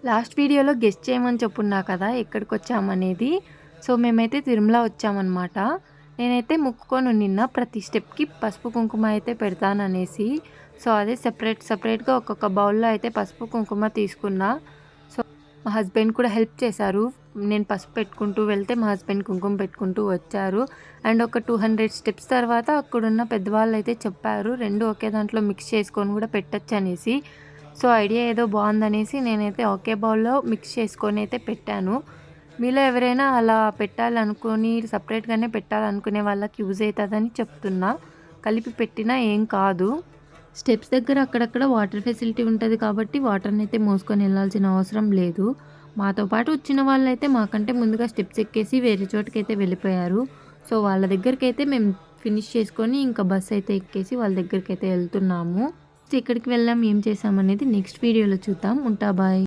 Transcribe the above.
Last వీడియోలో guest చేయమని చెప్పున్నా కదా ఎక్కడికొచ్చామనేది. సో, మేమైతే తిరుమల వచ్చామనమాట. నేనైతే మొక్కుకొని నిన్న ప్రతి స్టెప్‌కి పసుపు, కుంకుమ అయితే పెడతాననేసి. సో, అదే సెపరేట్‌గా ఒక్కొక్క బౌల్‌లో అయితే పసుపు, కుంకుమ తీసుకున్నా. సో, మా హస్బెండ్ కూడా హెల్ప్ చేశారు. నేను పసుపు పెట్టుకుంటూ వెళ్తే మా హస్బెండ్ కుంకుమ పెట్టుకుంటూ వచ్చారు. అండ్ ఒక 200 స్టెప్స్ తర్వాత అక్కడున్న పెద్దవాళ్ళైతే చెప్పారు, 2 ఒకే దాంట్లో మిక్స్ చేసుకొని కూడా పెట్టొచ్చనేసి. సో, ఐడియా ఏదో బాగుందనేసి నేనైతే ఒకే బౌల్‌లో మిక్స్ చేసుకొని అయితే పెట్టాను. మీలో ఎవరైనా అలా పెట్టాలనుకోని సెపరేట్‌గానే పెట్టాలనుకునే వాళ్ళకి యూజ్ అయితదని చెప్తున్నా. కలిపి పెట్టినా ఏం కాదు. స్టెప్స్ దగ్గర అక్కడక్కడ వాటర్ ఫెసిలిటీ ఉంటది కాబట్టి వాటర్‌నైతే మోసుకొని ఎళ్ళాల్సిన అవసరం లేదు. మాతో పాటు వచ్చిన వాళ్ళైతే మాకంటే ముందుగా స్టెప్స్ ఎక్కేసి వేరే చోటుకైతే వెళ్ళిపోయారు. సో, వాళ్ళ దగ్గరికైతే మేము ఫినిష్ చేసుకొని ఇంకా బస్ అయితే ఎక్కేసి వాళ్ళ దగ్గరికైతే ఎళ్తున్నాము. ఎక్కడికి వెళ్ళాం, ఏం చేసామనేది నెక్స్ట్ వీడియోలో చూద్దాం. ఉంటా బాయ్.